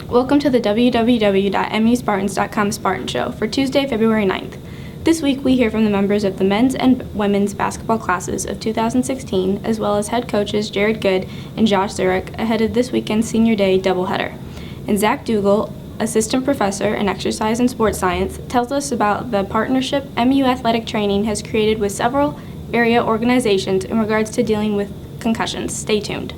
Welcome to the www.muspartans.com Spartan Show for Tuesday, February 9th. This week we hear from the members of the men's and women's basketball classes of 2016, as well as head coaches Gerad and Dzurick ahead of this weekend's Senior Day doubleheader. And Zach Dougal, assistant professor in exercise and sports science, tells us about the partnership MU athletic training has created with several area organizations in regards to dealing with concussions. Stay tuned.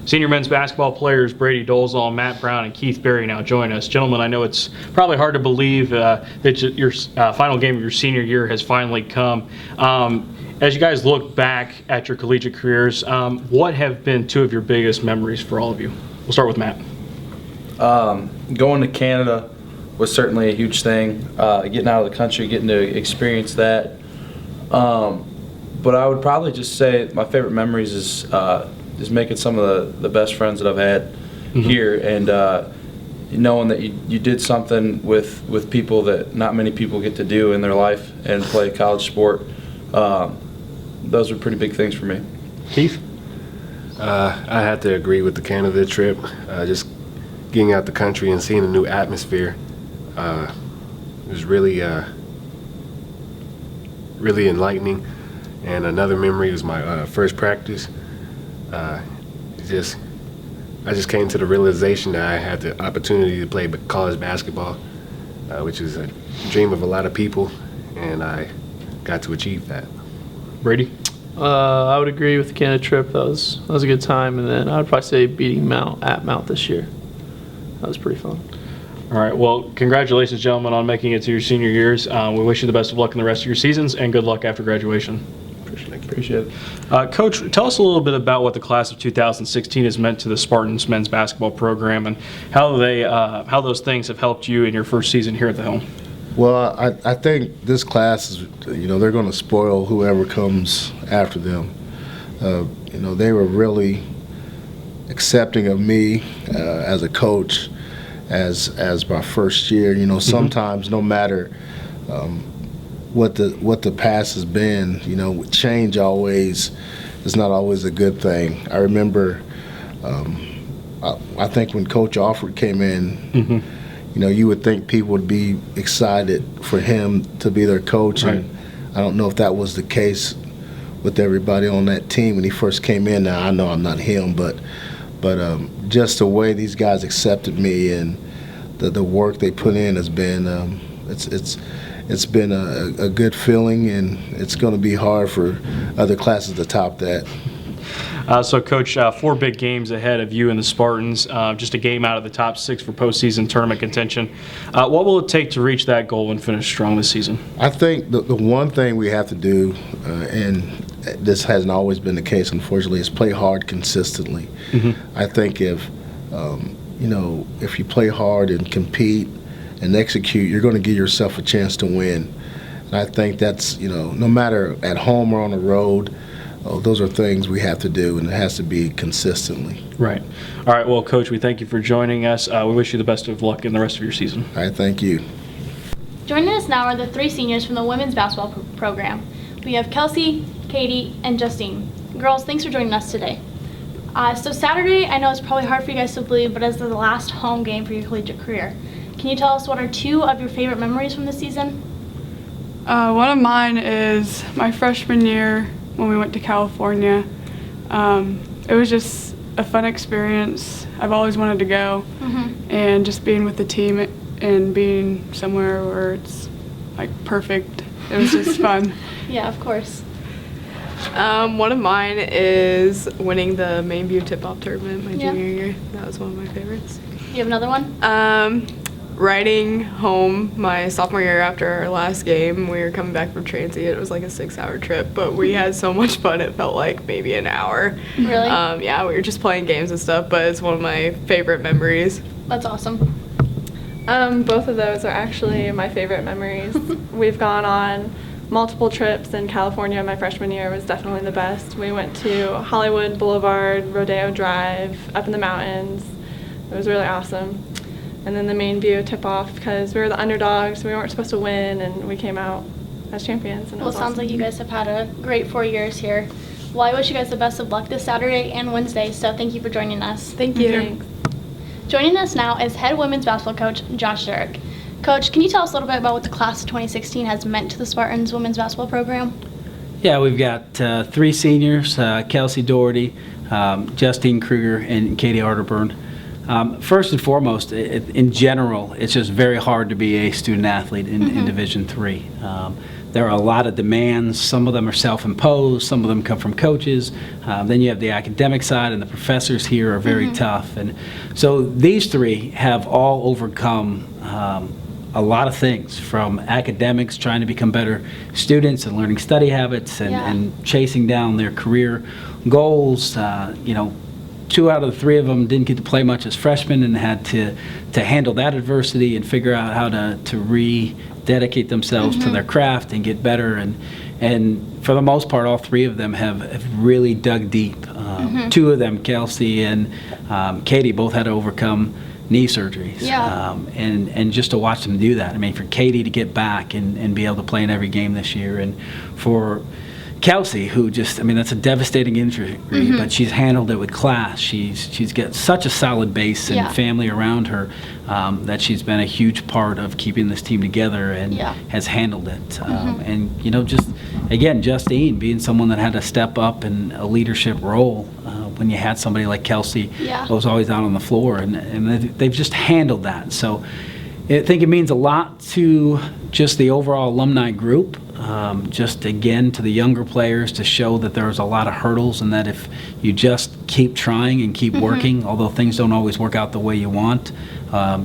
Senior men's basketball players Brady Dolezal, Matt Brown, and Keith Berry now join us. Gentlemen, I know it's probably hard to believe that your final game of your senior year has finally come. As you guys look back at your collegiate careers, what have been two of your biggest memories for all of you? We'll start with Matt. Going to Canada was certainly a huge thing. Getting out of the country, getting to experience that. But I would probably just say my favorite memories is making some of the best friends that I've had here, and knowing that you did something with people that not many people get to do in their life and play a college sport. Those are pretty big things for me. Keith? I had to agree with the Canada trip. Just getting out the country and seeing a new atmosphere was really enlightening. And another memory was my first practice. I just came to the realization that I had the opportunity to play college basketball, which is a dream of a lot of people, and I got to achieve that. Brady? I would agree with the Canada trip. That was a good time, and then I would probably say beating Mount this year. That was pretty fun. All right, well, congratulations, gentlemen, on making it to your senior years. We wish you the best of luck in the rest of your seasons, and good luck after graduation. Appreciate it. Coach, tell us a little bit about what the class of 2016 has meant to the Spartans men's basketball program, and how those things have helped you in your first season here at the helm. Well, I think this class is, they're going to spoil whoever comes after them. They were really accepting of me as a coach as my first year. Sometimes no matter what the past has been, change always is not always a good thing. I remember, I think when Coach Alford came in, you would think people would be excited for him to be their coach, right. And I don't know if that was the case with everybody on that team when he first came in. Now I know I'm not him, but just the way these guys accepted me and the work they put in has been it's been a good feeling, and it's going to be hard for other classes to top that. So, Coach, 4 big games ahead of you and the Spartans, just a game out of the top 6 for postseason tournament contention. What will it take to reach that goal and finish strong this season? I think the one thing we have to do, and this hasn't always been the case, unfortunately, is play hard consistently. I think if you play hard and compete and execute, you're going to give yourself a chance to win. And I think that's, no matter at home or on the road, those are things we have to do, and it has to be consistently. Right. All right, well, Coach, we thank you for joining us. We wish you the best of luck in the rest of your season. All right, thank you. Joining us now are the 3 seniors from the women's basketball program. We have Kelsey, Katie, and Justine. Girls, thanks for joining us today. So Saturday, I know it's probably hard for you guys to believe, but as the last home game for your collegiate career, can you tell us what are 2 of your favorite memories from this season? One of mine is my freshman year when we went to California. It was just a fun experience. I've always wanted to go, and just being with the team and being somewhere where it's like perfect. It was just fun. Yeah, of course. One of mine is winning the Main View tip-off tournament my junior year. That was one of my favorites. You have another one? Riding home my sophomore year after our last game. We were coming back from transient. It was like a 6-hour trip, but we had so much fun. It felt like maybe an hour. Really? Yeah, we were just playing games and stuff, but it's one of my favorite memories. That's awesome. Both of those are actually my favorite memories. We've gone on multiple trips in California. My freshman year was definitely the best. We went to Hollywood Boulevard, Rodeo Drive, up in the mountains. It was really awesome. And then the Main View tip-off, because we were the underdogs, we weren't supposed to win, and we came out as champions. And Well, it sounds like you guys have had a great 4 years here. Well, I wish you guys the best of luck this Saturday and Wednesday, so thank you for joining us. Thank you. Thanks. Joining us now is head women's basketball coach Josh Dzurick. Coach, can you tell us a little bit about what the class of 2016 has meant to the Spartans women's basketball program? Yeah, we've got 3 seniors, Kelsey Doherty, Justine Kruger, and Katie Arterburn. First and foremost, in general, it's just very hard to be a student athlete in Division III. There are a lot of demands. Some of them are self-imposed. Some of them come from coaches. Then you have the academic side, and the professors here are very tough. And so these 3 have all overcome a lot of things, from academics, trying to become better students and learning study habits and chasing down their career goals. 2 out of the 3 of them didn't get to play much as freshmen and had to handle that adversity and figure out how to rededicate themselves to their craft and get better. And for the most part, all 3 of them have really dug deep. 2 of them, Kelsey and Katie, both had to overcome knee surgeries. And just to watch them do that. I mean, for Katie to get back and be able to play in every game this year, and for Kelsey, who that's a devastating injury, but she's handled it with class. She's got such a solid base and family around her that she's been a huge part of keeping this team together and has handled it. And, just, again, Justine being someone that had to step up in a leadership role when you had somebody like Kelsey who was always out on the floor, and they've just handled that. So I think it means a lot to just the overall alumni group. Just again to the younger players to show that there's a lot of hurdles, and that if you just keep trying and keep working, although things don't always work out the way you want,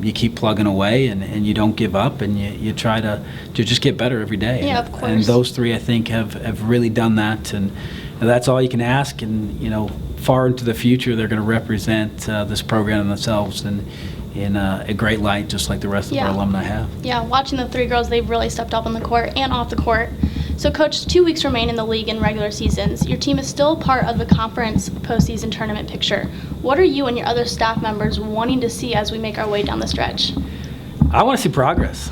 you keep plugging away and you don't give up, and you try to just get better every day. Yeah, of course. And those 3, I think, have really done that, and that's all you can ask. And far into the future, they're going to represent this program themselves in a great light, just like the rest of our alumni have. Yeah, watching the 3 girls, they've really stepped up on the court and off the court. So, Coach, 2 weeks remain in the league in regular seasons. Your team is still part of the conference postseason tournament picture. What are you and your other staff members wanting to see as we make our way down the stretch? I want to see progress.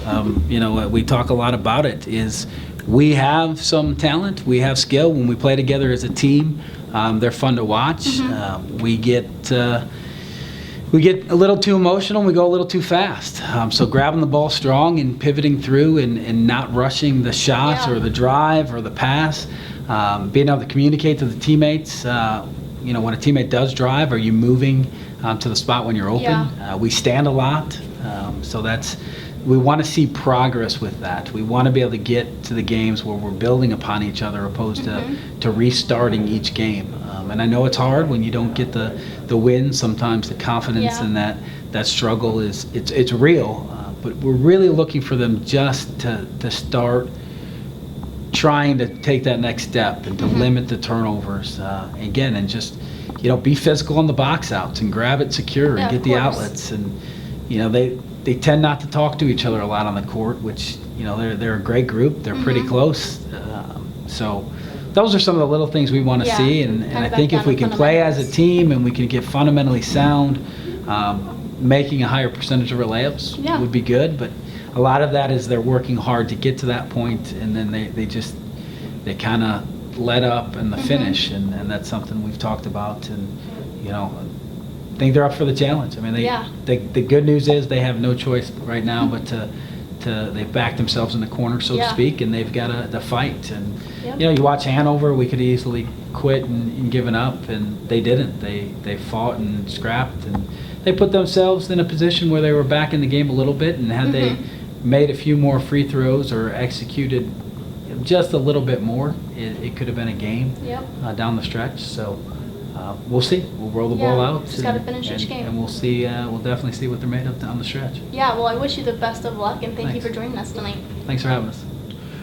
We talk a lot about it, is we have some talent, we have skill. When we play together as a team, they're fun to watch. We get a little too emotional, and we go a little too fast. So grabbing the ball strong and pivoting through and not rushing the shots or the drive or the pass, being able to communicate to the teammates. When a teammate does drive, are you moving to the spot when you're open? We stand a lot, so we want to see progress with that. We want to be able to get to the games where we're building upon each other, opposed to restarting each game. And I know it's hard when you don't get the win. Sometimes the confidence in that struggle it's real. But we're really looking for them just to start trying to take that next step and to limit the turnovers again, and just be physical on the box outs and grab it secure and get the outlets. And they tend not to talk to each other a lot on the court, which they're a great group. They're pretty close. So those are some of the little things we want to see, and I think if we can play as a team and we can get fundamentally sound, making a higher percentage of our layups would be good. But a lot of that is they're working hard to get to that point, and then they kind of let up in the finish, and that's something we've talked about. And I think they're up for the challenge. I mean, the good news is they have no choice right now but to they've backed themselves in the corner, so to speak, and they've got to fight. And you watch Hanover, we could easily quit and given up, and they didn't. They fought and scrapped, and they put themselves in a position where they were back in the game a little bit, and had they made a few more free throws or executed just a little bit more, it could have been a game down the stretch. So we'll see. We'll roll the ball out. Just got to finish each game. And we'll see. We'll definitely see what they're made of down the stretch. Yeah, well, I wish you the best of luck, and thank you for joining us tonight. Thanks for having us.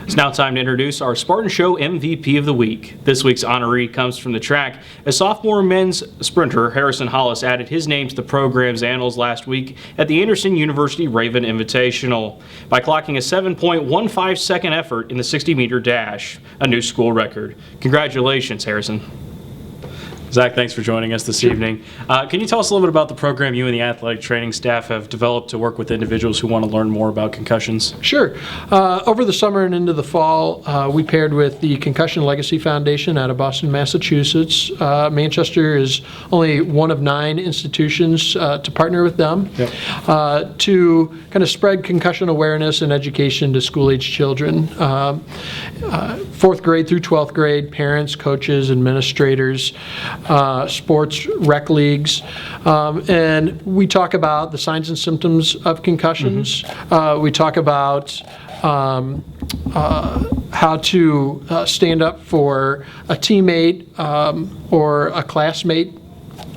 It's now time to introduce our Spartan Show MVP of the week. This week's honoree comes from the track, as sophomore men's sprinter Harrison Hollis added his name to the program's annals last week at the Anderson University Raven Invitational by clocking a 7.15 second effort in the 60-meter dash, a new school record. Congratulations, Harrison. Zach, thanks for joining us this evening. Can you tell us a little bit about the program you and the athletic training staff have developed to work with individuals who want to learn more about concussions? Sure. Over the summer and into the fall, we paired with the Concussion Legacy Foundation out of Boston, Massachusetts. Manchester is only one of 9 institutions to partner with them to kind of spread concussion awareness and education to school-age children. 4th grade through 12th grade, parents, coaches, administrators, sports rec leagues, and we talk about the signs and symptoms of concussions. We talk about how to stand up for a teammate or a classmate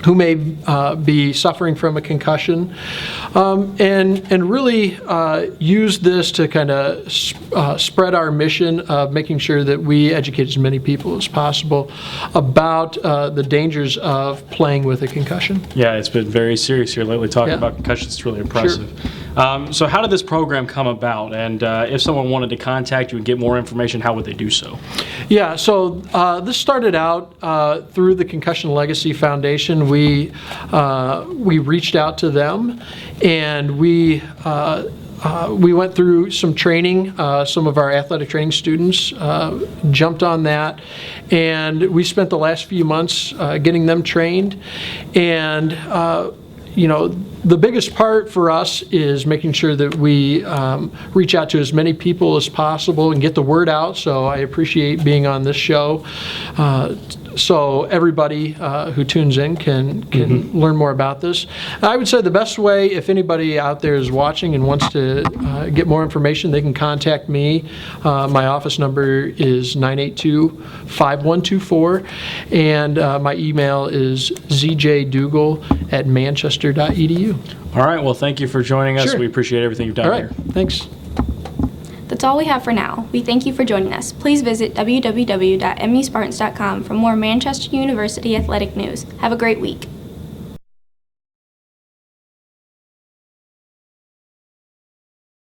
who may be suffering from a concussion, and really use this to kind of spread our mission of making sure that we educate as many people as possible about the dangers of playing with a concussion. Yeah, it's been very serious here lately talking about concussions. It's really impressive. So how did this program come about? And if someone wanted to contact you and get more information, how would they do so? Yeah, so this started out through the Concussion Legacy Foundation. We reached out to them, and we went through some training. Some of our athletic training students jumped on that, and we spent the last few months getting them trained. And the biggest part for us is making sure that we reach out to as many people as possible and get the word out. So I appreciate being on this show. So everybody who tunes in can learn more about this. I would say the best way, if anybody out there is watching and wants to get more information, they can contact me. My office number is 982-5124, and my email is zjdougal@manchester.edu. All right, well, thank you for joining us. Sure. We appreciate everything you've done All right, here. thanks. That's all we have for now. We thank you for joining us. Please visit www.muspartans.com for more Manchester University athletic news. Have a great week.